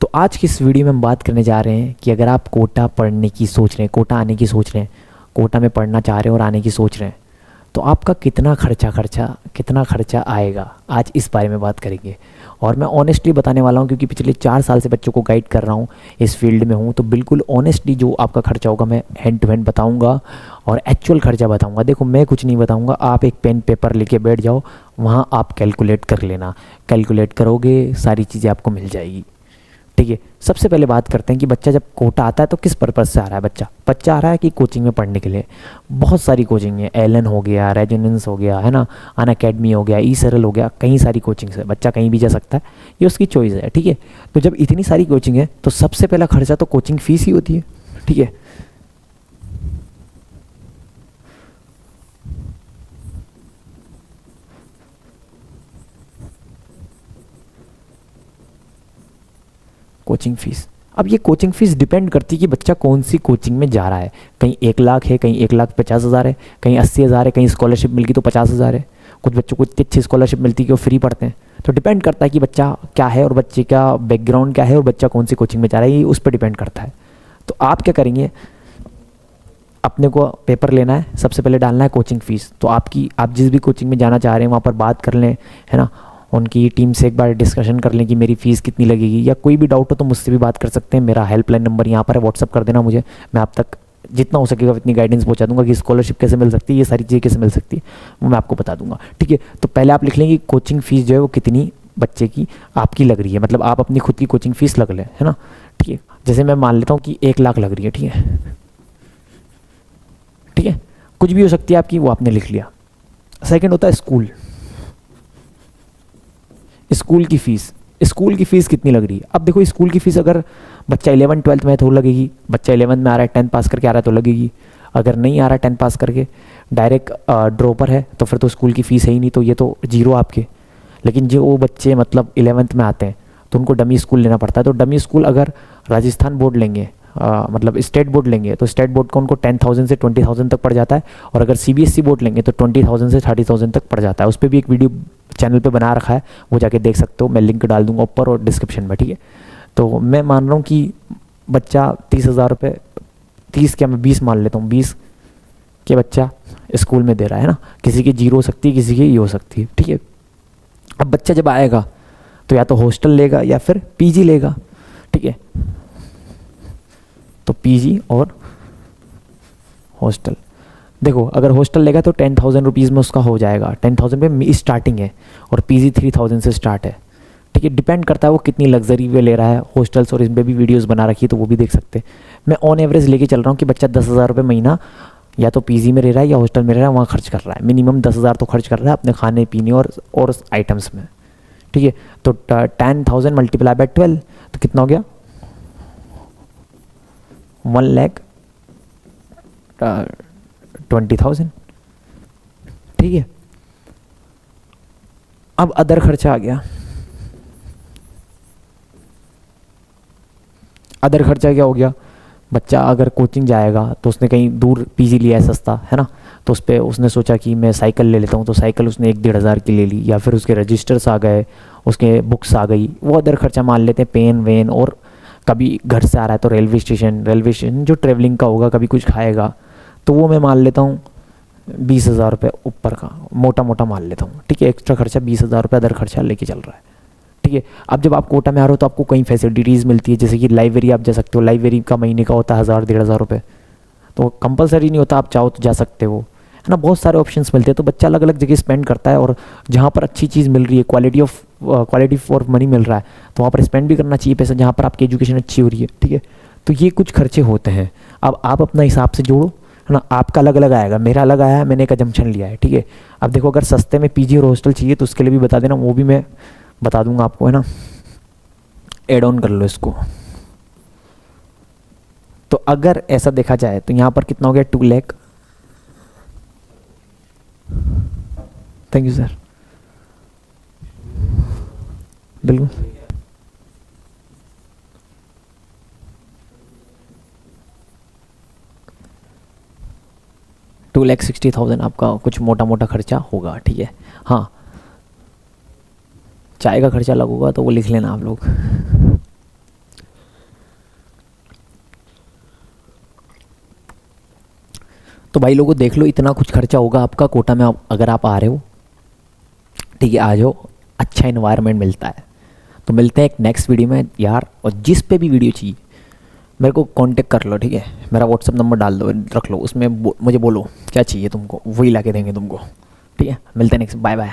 तो आज की इस वीडियो में हम बात करने जा रहे हैं कि अगर आप कोटा पढ़ने की सोच रहे हैं, कोटा आने की सोच रहे हैं, कोटा में पढ़ना चाह रहे हैं और आने की सोच रहे हैं, तो आपका कितना खर्चा आएगा, आज इस बारे में बात करेंगे। और मैं ऑनेस्टली बताने वाला हूँ क्योंकि पिछले 4 साल से बच्चों को गाइड कर रहा हूँ, इस फील्ड में हूँ, तो बिल्कुल ऑनेस्टली जो आपका खर्चा होगा मैं हैंड टू हैंड बताऊँगा और एक्चुअल खर्चा बताऊँगा। देखो, मैं कुछ नहीं बताऊँगा, आप एक पेन पेपर लेके बैठ जाओ, वहाँ आप कैलकुलेट कर लेना, कैलकुलेट करोगे सारी चीज़ें आपको मिल जाएगी। ठीक है, सबसे पहले बात करते हैं कि बच्चा जब कोटा आता है तो किस पर्पज़ से आ रहा है। बच्चा आ रहा है कि कोचिंग में पढ़ने के लिए। बहुत सारी कोचिंग है, एलन हो गया, रेजोनेंस हो गया, है ना, अनअकैडमी हो गया, ई सरल हो गया, कई सारी कोचिंग्स है, बच्चा कहीं भी जा सकता है, ये उसकी चॉइस है। ठीक है, तो जब इतनी सारी कोचिंग है तो सबसे पहला खर्चा तो कोचिंग फीस ही होती है। ठीक है, कोचिंग फीस। अब ये कोचिंग फीस डिपेंड करती है कि बच्चा कौन सी कोचिंग में जा रहा है। कहीं 1 लाख है, कहीं 1,50,000 है, कहीं 80,000 है, कहीं स्कॉलरशिप मिल गई तो 50,000 है। कुछ बच्चों को इतनी अच्छी स्कॉलरशिप मिलती है कि वो फ्री पढ़ते हैं। तो डिपेंड करता है कि बच्चा क्या है और बच्चे का बैकग्राउंड क्या है और बच्चा कौन सी कोचिंग में जा रहा है, ये उस पर डिपेंड करता है। तो आप क्या करेंगे, अपने को पेपर लेना है, सबसे पहले डालना है कोचिंग फ़ीस। तो आप जिस भी कोचिंग में जाना चाह रहे हैं वहाँ पर बात कर लें, है ना, उनकी टीम से एक बार डिस्कशन कर लें कि मेरी फ़ीस कितनी लगेगी, या कोई भी डाउट हो तो मुझसे भी बात कर सकते हैं। मेरा हेल्पलाइन नंबर यहाँ पर है, व्हाट्सअप कर देना मुझे, मैं आप तक जितना हो सकेगा उतनी गाइडेंस पहुँचा दूंगा कि स्कॉलरशिप कैसे मिल सकती है, ये सारी चीज़ें कैसे मिल सकती है, वो मैं आपको बता दूंगा। ठीक है, तो पहले आप लिख लेंगे कोचिंग फ़ीस जो है वो कितनी बच्चे की आपकी लग रही है, मतलब आप अपनी खुद की कोचिंग फ़ीस लग लें, है ना। ठीक है, जैसे मैं मान लेता हूँ कि 1 लाख लग रही है। ठीक है, ठीक है, कुछ भी हो सकती है आपकी, वो आपने लिख लिया। सेकंड होता है स्कूल की फ़ीस। स्कूल की फ़ीस कितनी लग रही है। अब देखो, स्कूल की फ़ीस अगर बच्चा 11th-12th में है तो लगेगी, बच्चा 11th में आ रहा है, 10th पास करके आ रहा है तो लगेगी। अगर नहीं आ रहा है 10th पास करके, डायरेक्ट ड्रॉपर है, तो फिर तो स्कूल की फ़ीस है ही नहीं, तो ये तो जीरो आपके। लेकिन जो वो बच्चे मतलब 11th में आते हैं तो उनको डमी स्कूल लेना पड़ता है। तो डमी स्कूल अगर राजस्थान बोर्ड लेंगे, मतलब स्टेट बोर्ड लेंगे, तो स्टेट बोर्ड का उनको 10,000 से 20,000 तक पड़ जाता है। और अगर CBSE बोर्ड लेंगे तो 20,000 से 30,000 तक पड़ जाता है। उस पर भी एक वीडियो चैनल पे बना रखा है, वो जाके देख सकते हो, मैं लिंक डाल दूंगा ऊपर और डिस्क्रिप्शन में। ठीक है, तो मैं मान रहा हूँ कि बच्चा 30,000 रुपये, 30 क्या, मैं 20 मान लेता हूँ, 20 के बच्चा स्कूल में दे रहा है ना। किसी की जीरो हो सकती है, किसी की ये हो सकती है। ठीक है, अब बच्चा जब आएगा तो या तो हॉस्टल लेगा या फिर PG लेगा। ठीक है, तो PG और हॉस्टल, देखो अगर हॉस्टल लेगा तो 10,000 रुपीज़ में उसका हो जाएगा, 10,000 पे स्टार्टिंग है, और PG 3,000 से स्टार्ट है। ठीक है, डिपेंड करता है वो कितनी लग्जरी वे ले रहा है हॉस्टल्स, और इस पर भी वीडियोस बना रखी है तो वो भी देख सकते हैं। मैं ऑन एवरेज लेके चल रहा हूँ कि बच्चा 10,000 रुपये महीना या तो PG में रह रहा है या हॉस्टल में रह रहा है, वहाँ खर्च कर रहा है। मिनिमम 10,000 तो खर्च कर रहा है अपने खाने पीने और आइटम्स में। ठीक है, तो 10,000 मल्टीप्लाई बाय 12 तो कितना हो गया, 1,20,000। ठीक है, अब अदर खर्चा आ गया। अदर खर्चा क्या हो गया, बच्चा अगर कोचिंग जाएगा तो उसने कहीं दूर PG लिया है सस्ता, है ना, तो उस पर उसने सोचा कि मैं साइकिल ले लेता हूँ, तो साइकिल उसने 1-1.5 हज़ार की ले ली, या फिर उसके रजिस्टर्स आ गए, उसके बुक्स आ गई, वो अदर खर्चा मान लेते हैं, पेन वेन। और कभी घर से आ रहा है तो रेलवे स्टेशन जो ट्रेवलिंग का होगा, कभी कुछ खाएगा, तो वो मैं मान लेता हूँ 20,000 रुपये ऊपर का, मोटा मोटा मान लेता हूँ। ठीक है, एक्स्ट्रा खर्चा 20,000 रुपये अदर खर्चा लेके चल रहा है। ठीक है, अब जब आप कोटा में आ रहे हो तो आपको कई फैसिलिटीज़ मिलती है, जैसे कि लाइब्रेरी आप जा सकते हो, लाइब्रेरी का महीने का होता है 1,000-1,500 रुपये, तो कंपलसरी नहीं होता, आप चाहो तो जा सकते हो, है ना। बहुत सारे ऑप्शंस मिलते हैं, तो बच्चा अलग अलग जगह स्पेंड करता है, और जहाँ पर अच्छी चीज़ मिल रही है, क्वालिटी फॉर मनी मिल रहा है, तो वहाँ पर स्पेंड भी करना चाहिए पैसा, जहाँ पर आपकी एजुकेशन अच्छी हो रही है। ठीक है, तो ये कुछ खर्चे होते हैं। अब आप अपना हिसाब से जोड़ो, है ना, आपका अलग अलग आएगा, मेरा अलग आया है, मैंने एक अजम्पशन लिया है। ठीक है, अब देखो अगर सस्ते में PG और हॉस्टल चाहिए तो उसके लिए भी बता देना, वो भी मैं बता दूंगा आपको, है ना, एड ऑन कर लो इसको। तो अगर ऐसा देखा जाए तो यहाँ पर कितना हो गया, 2 लाख। थैंक यू सर, बिल्कुल 2,60,000 आपका कुछ मोटा मोटा खर्चा होगा। ठीक है, हाँ, चाय का खर्चा लगेगा तो वो लिख लेना आप लोग। तो भाई लोगों देख लो, इतना कुछ खर्चा होगा आपका कोटा में अगर आप आ रहे हो, ठीक है, आ जाओ, अच्छा इन्वायरमेंट मिलता है। तो मिलते हैं एक नेक्स्ट वीडियो में यार, और जिस पे भी वीडियो चाहिए मेरे को कांटेक्ट कर लो, ठीक है, मेरा व्हाट्सअप नंबर डाल दो, रख लो उसमें, मुझे बोलो क्या चाहिए तुमको, वही ला के देंगे तुमको, ठीक है। मिलते हैं नेक्स्ट, बाय बाय।